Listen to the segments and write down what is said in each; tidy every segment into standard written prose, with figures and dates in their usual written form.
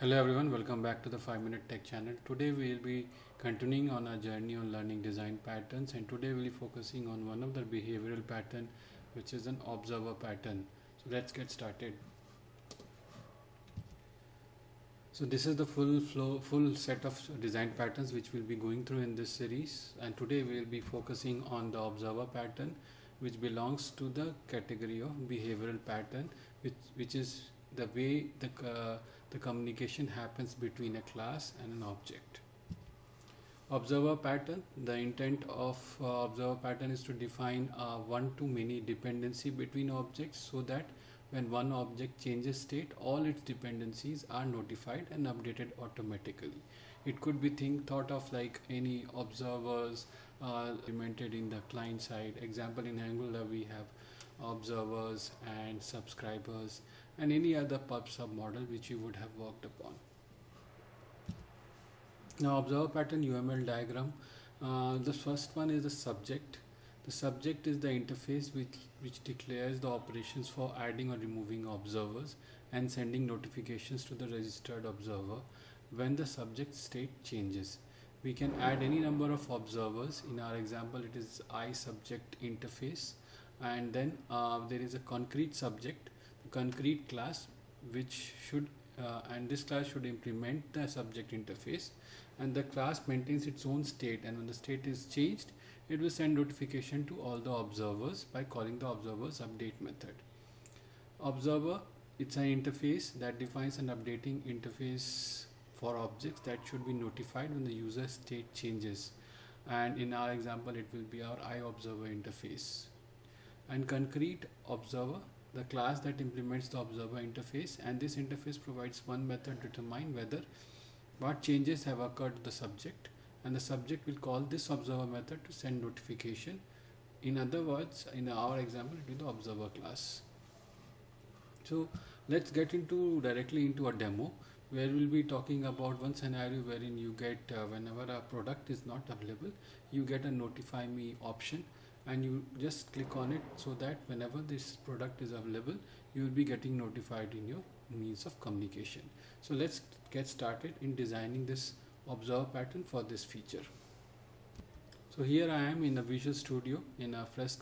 Hello everyone, welcome back to the 5 Minute Tech channel. Today we will be continuing on our journey on learning design patterns, and today we'll be focusing on one of the behavioral pattern, which is an observer pattern. So let's get started. So this is the full set of design patterns which we'll be going through in this series, and today we'll be focusing on the observer pattern, which belongs to the category of behavioral pattern, which is the way the communication happens between a class and an object. Observer pattern. The intent of observer pattern is to define a one-to-many dependency between objects, so that when one object changes state, all its dependencies are notified and updated automatically. It could be thought of like any observers implemented in the client side. Example, in Angular we have observers and subscribers and any other pub sub model which you would have worked upon. Now, observer pattern UML diagram. The first one is the subject. The subject is the interface which declares the operations for adding or removing observers and sending notifications to the registered observer when the subject state changes. We can add any number of observers. In our example, it is iSubject interface, and then there is a concrete subject, the concrete class, which should and this class should implement the subject interface, and the class maintains its own state, and when the state is changed, it will send notification to all the observers by calling the observers update method. Observer, it's an interface that defines an updating interface for objects that should be notified when the user state changes, and in our example it will be our iObserver interface. And concrete observer, the class that implements the observer interface, and this interface provides one method to determine whether what changes have occurred to the subject, and the subject will call this observer method to send notification. In other words, in our example, it will be the observer class. So let's get directly into a demo where we'll be talking about one scenario wherein you get whenever a product is not available, you get a notify me option, and you just click on it so that whenever this product is available, you will be getting notified in your means of communication. So let's get started in designing this observer pattern for this feature. So here I am in a Visual Studio in a fresh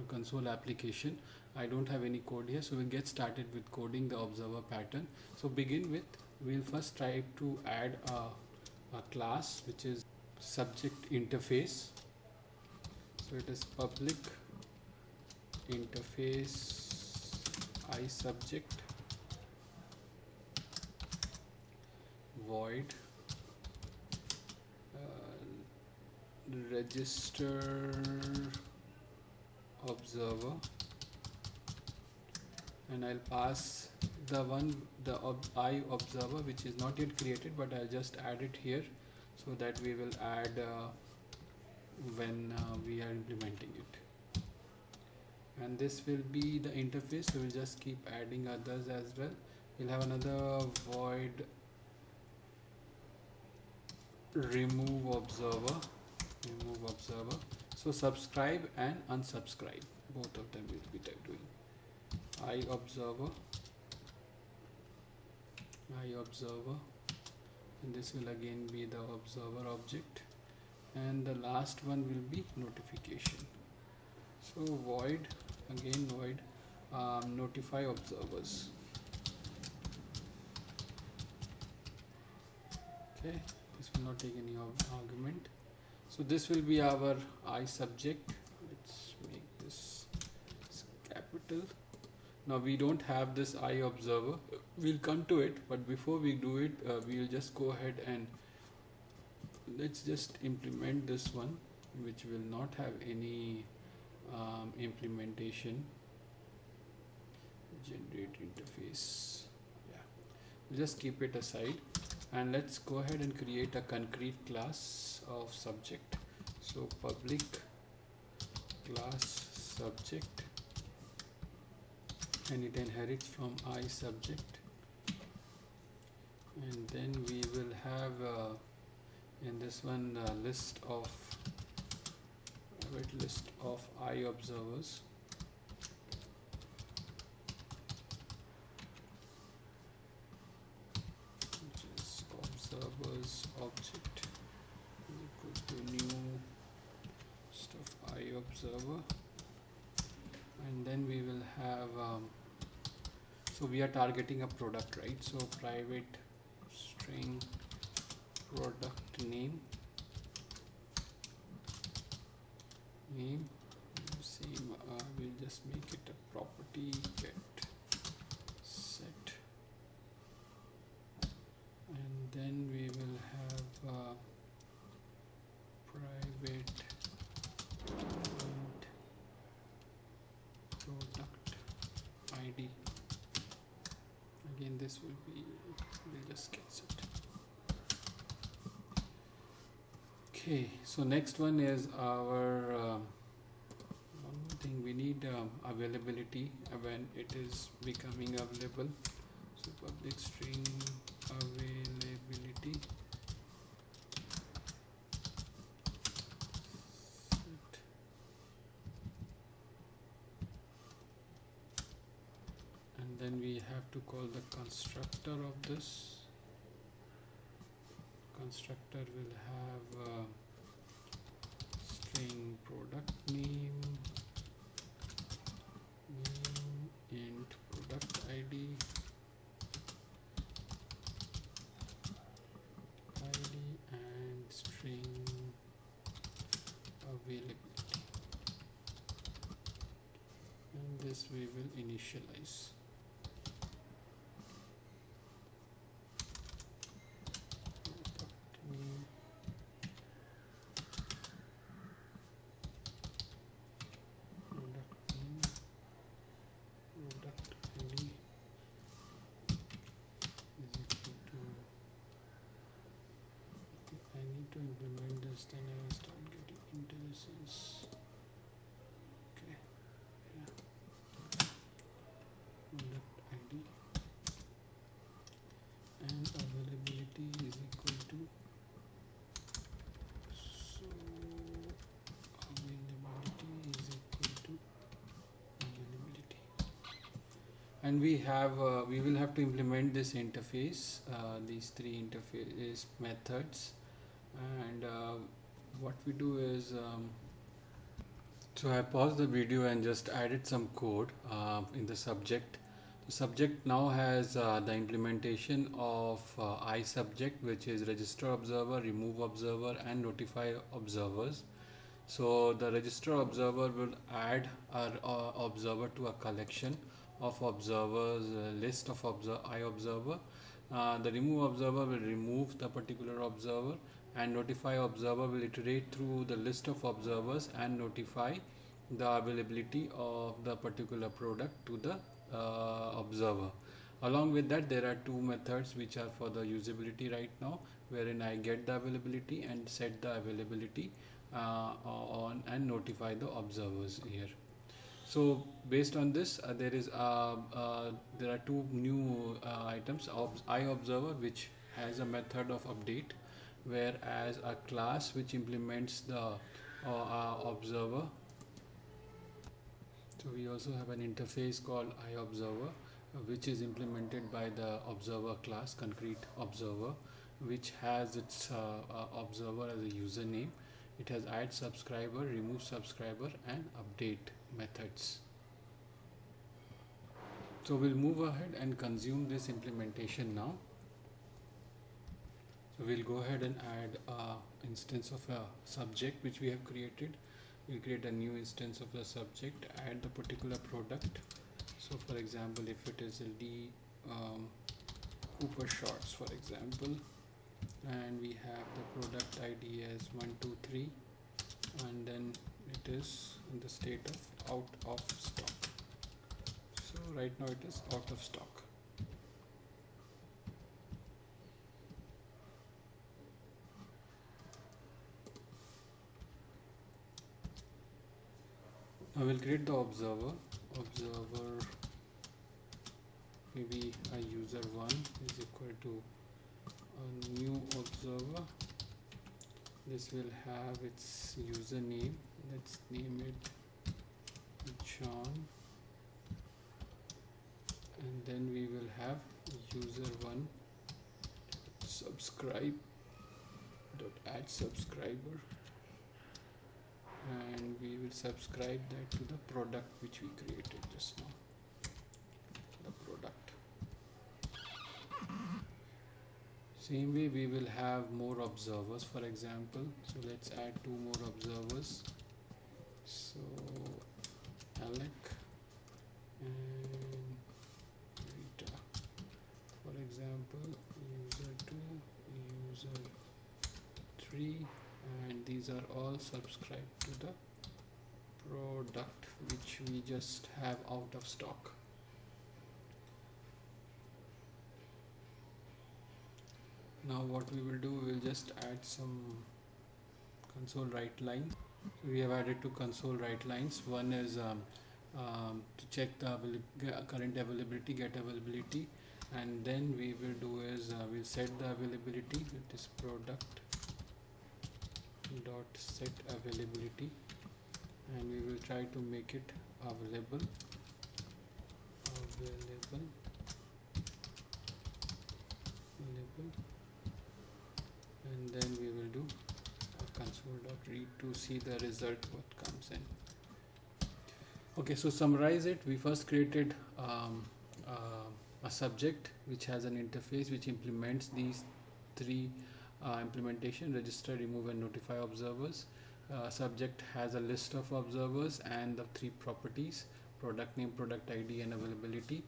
console application. I don't have any code here, so we'll get started with coding the observer pattern. So begin with, we'll first try to add a class which is subject interface. So it is public interface iSubject void register observer, and I'll pass the iObserver which is not yet created, but I'll just add it here so that we will add when we are implementing it. And this will be the interface, so we'll just keep adding others as well. We'll have another void remove observer. So subscribe and unsubscribe, both of them will be doing iObserver, and this will again be the observer object, and the last one will be notification. So void notify observers. Okay, this will not take any argument. So this will be our iSubject. Let's make this capital. Now we don't have this iObserver. We'll come to it, but before we do it, we'll just go ahead and let's just implement this one, which will not have any implementation. Generate interface. Yeah, we'll just keep it aside, and let's go ahead and create a concrete class of subject. So public class subject, and it inherits from iSubject, and then we will have in this one list of iObservers. was object equals to new stuff iObserver, and then we will have so we are targeting a product, right? So private string product name same, we'll just make it a property get set, and then we will have private and product ID. Again, this will be, we'll just get set. Okay, so next one is our one more thing, we need availability when it is becoming available. So public string availability set. And then we have to call the constructor of this. Constructor will have string product name int product ID and string availability, and this we will initialize. Implement this, then I will start getting into this. Okay, yeah. Product ID and availability is equal to, so availability is equal to availability, and we have we will have to implement this interface, these three interface methods. And what we do is, so I paused the video and just added some code in the subject. The subject now has the implementation of iSubject, which is register observer, remove observer, and notify observers. So the register observer will add our observer to a collection of observers, list of iObserver. The remove observer will remove the particular observer, and notify observer will iterate through the list of observers and notify the availability of the particular product to the observer. Along with that, there are two methods which are for the usability right now, wherein I get the availability and set the availability on and notify the observers here. So based on this, there are two new items of iObserver, which has a method of update, whereas a class which implements the observer. So we also have an interface called iObserver, which is implemented by the observer class, concrete observer, which has its observer as a username. It has add subscriber, remove subscriber, and update methods. So we'll move ahead and consume this implementation now. So we'll go ahead and add an instance of a subject which we have created. We'll create a new instance of the subject, add the particular product. So for example, if it is Lee Cooper shorts, for example, and we have the product ID as 123, and then it is in the state of out of stock. So right now it is out of stock. I will create the observer. Maybe a user1 is equal to a new observer. This will have its username. Let's name it John, and then we will have user1 subscribe dot add subscriber, and we will subscribe that to the product which we created just now, the product. Same way we will have more observers, for example. So let's add 2 more observers. So Alec and Rita, for example, user 2, user 3, and these are all subscribed to the product which we just have out of stock. Now what we will do, we will just add some console write line. So we have added 2 console write lines. One is to check the current availability, get availability, and then we will do is we'll set the availability with this product dot set availability, and we will try to make it available, and then we will do a console.read to see the result what comes in. Okay, so summarize it. We first created a subject which has an interface which implements these 3 implementation: register, remove, and notify observers. Subject has a list of observers and the 3 properties: product name, product ID, and availability.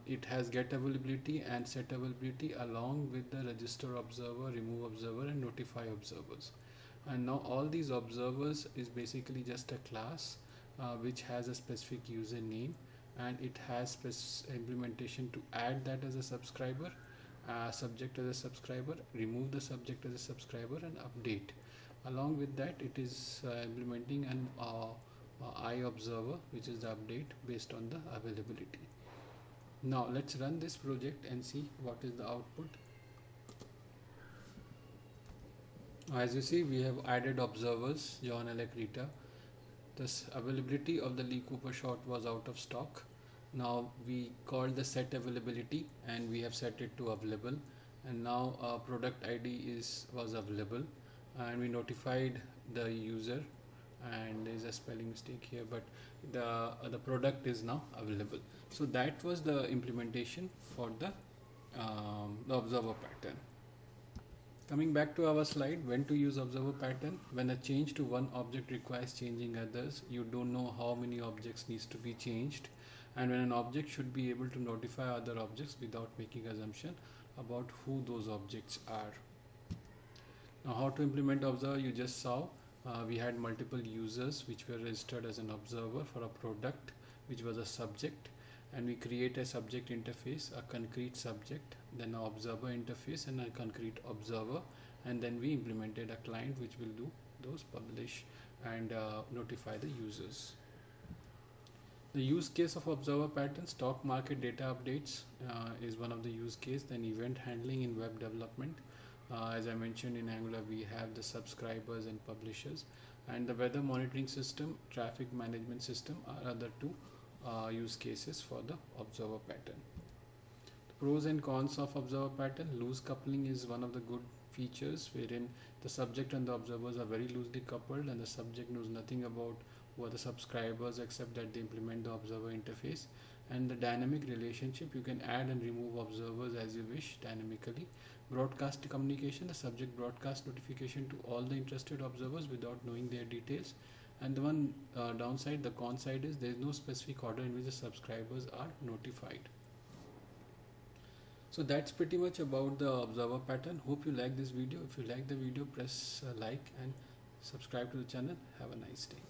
It has get availability and set availability along with the register observer, remove observer, and notify observers. And now all these observers is basically just a class which has a specific username, and it has implementation to add that as a subscriber, subject as a subscriber, remove the subject as a subscriber, and update. Along with that, it is implementing an iObserver, which is the update based on the availability. Now let's run this project and see what is the output. As you see, we have added observers: John, Alec, Rita. This availability of the Lee Cooper shot was out of stock. Now we called the set availability and we have set it to available, and now product ID was available, and we notified the user, and there is a spelling mistake here, but the product is now available. So that was the implementation for the observer pattern. Coming back to our slide, when to use observer pattern: when a change to one object requires changing others, you don't know how many objects needs to be changed, and when an object should be able to notify other objects without making assumption about who those objects are. Now how to implement observer, you just saw. We had multiple users which were registered as an observer for a product which was a subject, and we create a subject interface, a concrete subject, then an observer interface, and a concrete observer, and then we implemented a client which will do those publish and notify the users. The use case of observer pattern: stock market data updates is one of the use case. Then event handling in web development. As I mentioned, in Angular we have the subscribers and publishers, and the weather monitoring system, traffic management system are other 2 use cases for the observer pattern. The pros and cons of observer pattern: loose coupling is one of the good features, wherein the subject and the observers are very loosely coupled, and the subject knows nothing about who are the subscribers except that they implement the observer interface. And the dynamic relationship: you can add and remove observers as you wish dynamically. Broadcast communication: the subject broadcasts notification to all the interested observers without knowing their details. And the one downside, the con side, is there is no specific order in which the subscribers are notified. So that's pretty much about the observer pattern. Hope you like this video. If you like the video, press like and subscribe to the channel. Have a nice day.